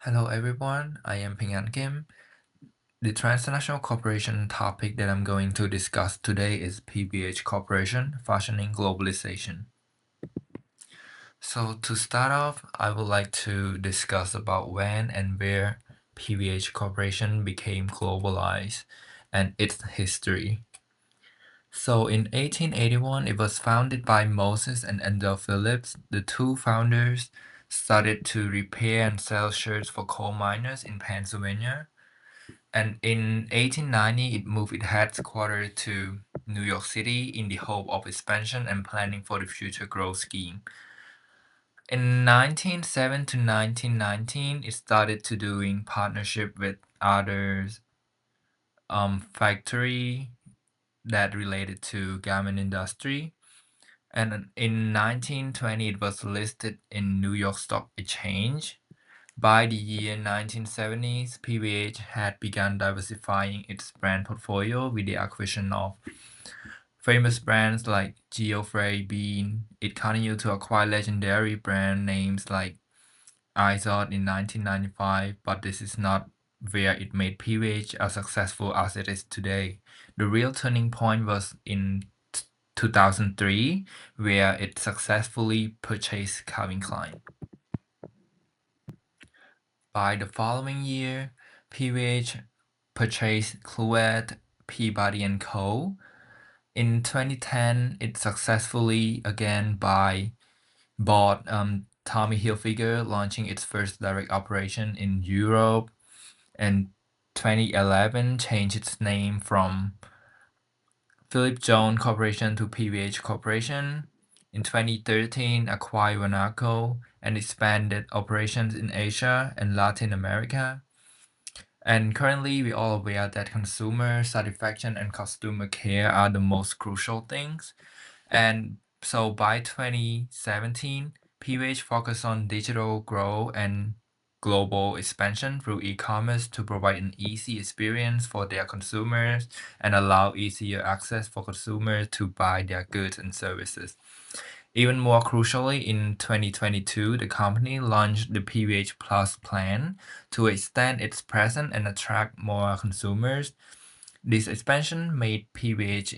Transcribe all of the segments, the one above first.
Hello everyone, I am Ping Kim. The transnational corporation topic that I'm going to discuss today is PVH Corporation, Fashioning Globalization. So to start off, I would like to discuss about when and where PVH Corporation became globalized and its history. So in 1881, it was founded by Moses and Ender Phillips. The two founders started to repair and sell shirts for coal miners in Pennsylvania. And in 1890, it moved its headquarters to New York City in the hope of expansion and planning for the future growth scheme. In 1907 to 1919, it started to doing partnership with others factory that related to garment industry. And in 1920, it was listed in New York Stock Exchange. By the year 1970s, PVH had begun diversifying its brand portfolio with the acquisition of famous brands like Geoffrey Bean. It continued to acquire legendary brand names like Izod in 1995, but this is not where it made PVH as successful as it is today. The real turning point was in 2003, where it successfully purchased Calvin Klein. By the following year, PVH purchased Clouet, Peabody and Co. In 2010, it successfully again bought Tommy Hilfiger, launching its first direct operation in Europe. And 2011 changed its name from Philip Jones Corporation to PVH Corporation. In 2013, acquired Monaco and expanded operations in Asia and Latin America. And currently, we're all aware that consumer satisfaction and customer care are the most crucial things. And so by 2017, PVH focused on digital growth and global expansion through e-commerce to provide an easy experience for their consumers and allow easier access for consumers to buy their goods and services. Even more crucially, in 2022, the company launched the PVH Plus plan to extend its presence and attract more consumers. This expansion made PVH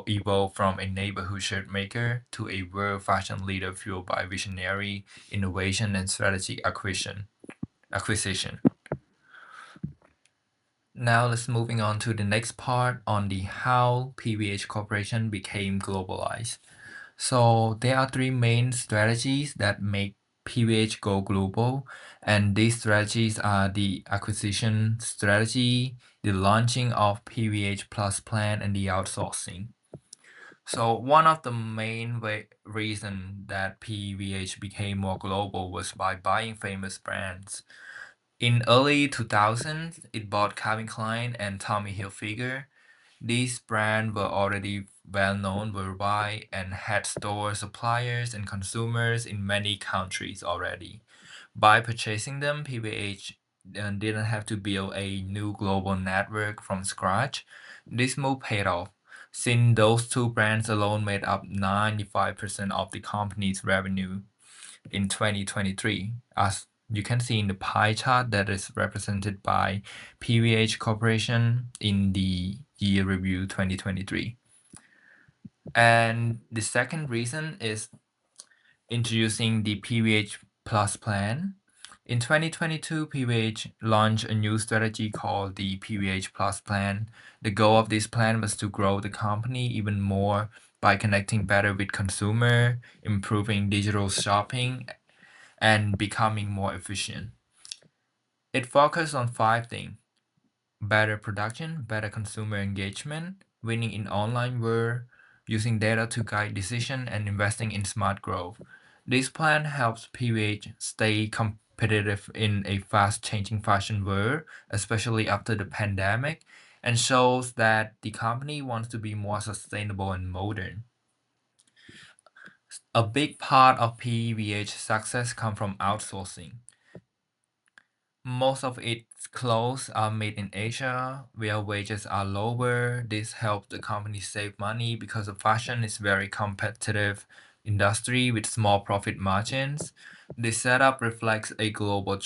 evolve from a neighborhood shirt maker to a world fashion leader fueled by visionary innovation and strategic acquisition. Now let's moving on to the next part on the how PVH Corporation became globalized. So there are three main strategies that make PVH go global, and these strategies are the acquisition strategy, the launching of PVH Plus plan, and the outsourcing. So one of the main reason that PVH became more global was by buying famous brands. In early 2000s, it bought Calvin Klein and Tommy Hilfiger. These brands were already well known worldwide and had stores, suppliers, and consumers in many countries already. By purchasing them, PVH didn't have to build a new global network from scratch. This move paid off, since those two brands alone made up 95% of the company's revenue in 2023, as you can see in the pie chart that is represented by PVH Corporation in the year review 2023. And the second reason is introducing the PVH Plus plan. In 2022, PVH launched a new strategy called the PVH Plus plan. The goal of this plan was to grow the company even more by connecting better with consumer, improving digital shopping, and becoming more efficient. It focused on five things: better production, better consumer engagement, winning in online world, using data to guide decision, and investing in smart growth. This plan helps PVH stay competitive in a fast-changing fashion world, especially after the pandemic, and shows that the company wants to be more sustainable and modern. A big part of PVH success comes from outsourcing. Most of its clothes are made in Asia, where wages are lower. This helps the company save money because the fashion is very competitive industry with small profit margins. This setup reflects a global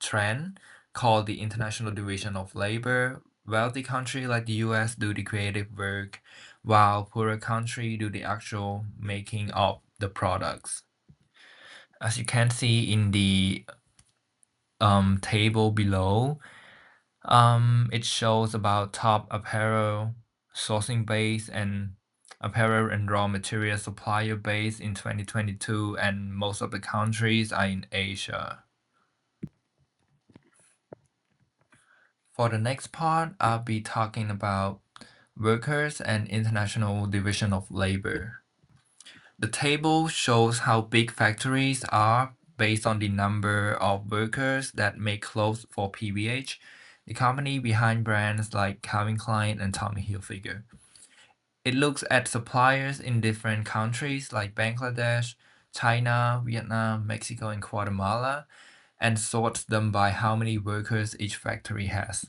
trend called the International Division of Labor. Wealthy countries like the US do the creative work, while poorer countries do the actual making of the products. As you can see in the table below, it shows about top apparel sourcing base and apparel and raw material supplier base in 2022, and most of the countries are in Asia. For the next part, I'll be talking about workers and international division of labor. The table shows how big factories are based on the number of workers that make clothes for PVH, the company behind brands like Calvin Klein and Tommy Hilfiger. It looks at suppliers in different countries like Bangladesh, China, Vietnam, Mexico, and Guatemala, and sorts them by how many workers each factory has.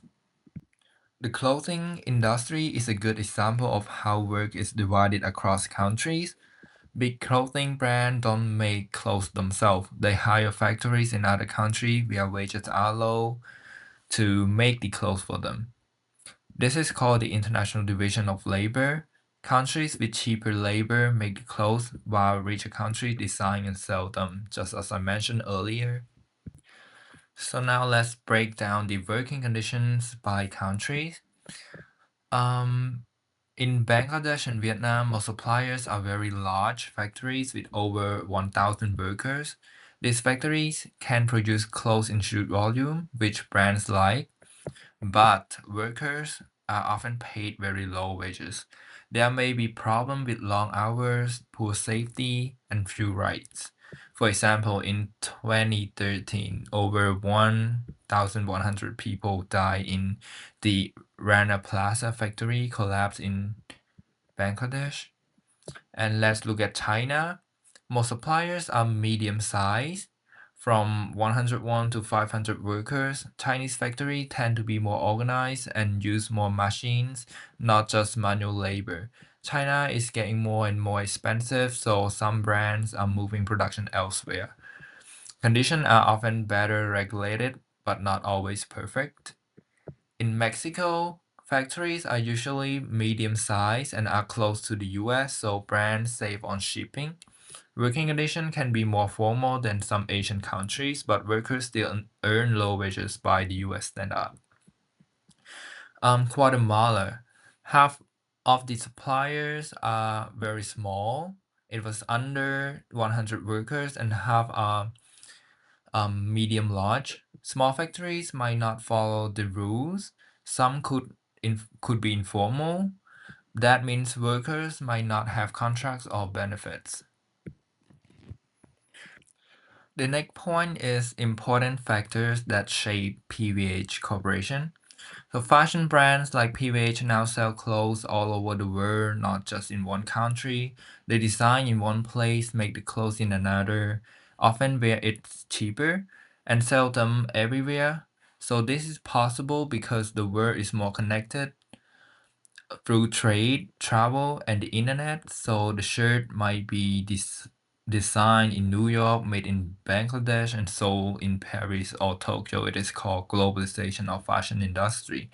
The clothing industry is a good example of how work is divided across countries. Big clothing brands don't make clothes themselves. They hire factories in other countries where wages are low to make the clothes for them. This is called the International Division of Labor. Countries with cheaper labor make the clothes while richer countries design and sell them, just as I mentioned earlier. So now let's break down the working conditions by countries. Um, in Bangladesh and Vietnam, most suppliers are very large factories with over 1,000 workers. These factories can produce clothes in huge volume, which brands like, but workers are often paid very low wages. There may be problems with long hours, poor safety, and few rights. For example, in 2013, over 1,100 people died in the Rana Plaza factory collapse in Bangladesh. And let's look at China. Most suppliers are medium sized, from 101 to 500 workers. Chinese factories tend to be more organized and use more machines, not just manual labor. China is getting more and more expensive, so some brands are moving production elsewhere. Conditions are often better regulated, but not always perfect. In Mexico, factories are usually medium sized and are close to the US, so brands save on shipping. Working conditions can be more formal than some Asian countries, but workers still earn low wages by the US standard. Guatemala, half of the suppliers are very small. It was under 100 workers, and half are medium large. Small factories might not follow the rules. Some could be informal. That means workers might not have contracts or benefits. The next point is important factors that shape PVH Corporation. So fashion brands like PVH now sell clothes all over the world, not just in one country. They design in one place, make the clothes in another, often where it's cheaper, and sell them everywhere. So this is possible because the world is more connected through trade, travel, and the internet. So the shirt might be designed in New York, made in Bangladesh, and sold in Paris or Tokyo. It is called globalization of fashion industry.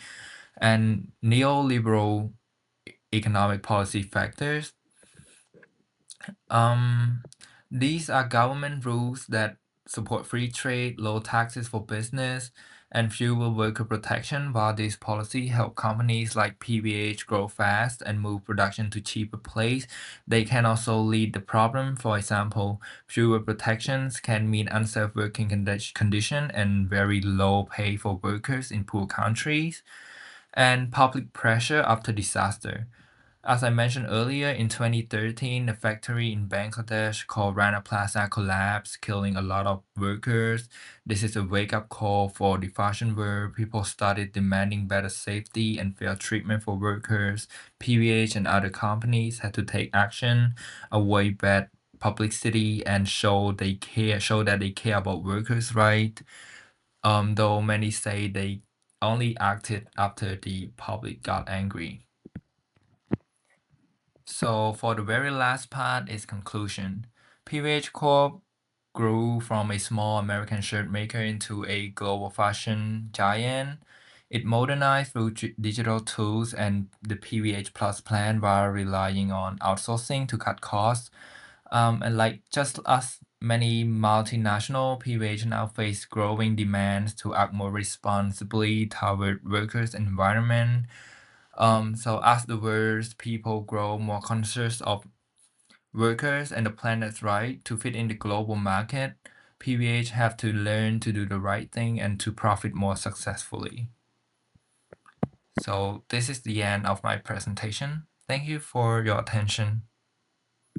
And neoliberal economic policy factors. Um, these are government rules that support free trade, low taxes for business, and fewer worker protection. While these policies help companies like PVH grow fast and move production to cheaper place, they can also lead the problem. For example, fewer protections can mean unsafe working condition and very low pay for workers in poor countries, and public pressure after disaster. As I mentioned earlier, in 2013, a factory in Bangladesh called Rana Plaza collapsed, killing a lot of workers. This is a wake-up call for the fashion world. People started demanding better safety and fair treatment for workers. PVH and other companies had to take action, avoid bad publicity, and show that they care about workers' rights. Though many say they only acted after the public got angry. So for the very last part is conclusion. PVH Corp grew from a small American shirt maker into a global fashion giant. It modernized through digital tools and the PVH Plus plan while relying on outsourcing to cut costs. And like just as many multinational, PVH now face growing demands to act more responsibly toward workers' environment. So as the world's people grow more conscious of workers and the planet's right to fit in the global market, PVH have to learn to do the right thing and to profit more successfully. So this is the end of my presentation. Thank you for your attention.